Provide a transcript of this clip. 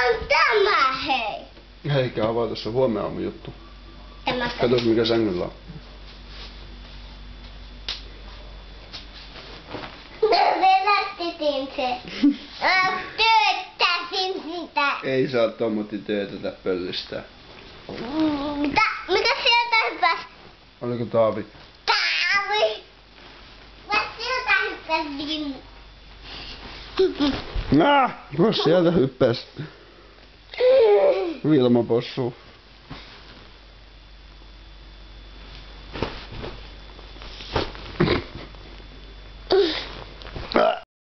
on tämä, hei? Eikä avata, se on huomenna aamun juttu. Tämä Katos mikä sängyllä on. Velästitin se. Tööttäsin sitä. Ei saa tommotti töötätä pöllistää. Mikä sieltä hyppäs? Oliko Taavi? Taavi! Mä sieltä hyppäsin. Kuka sieltä hyppäs? Vilma possu.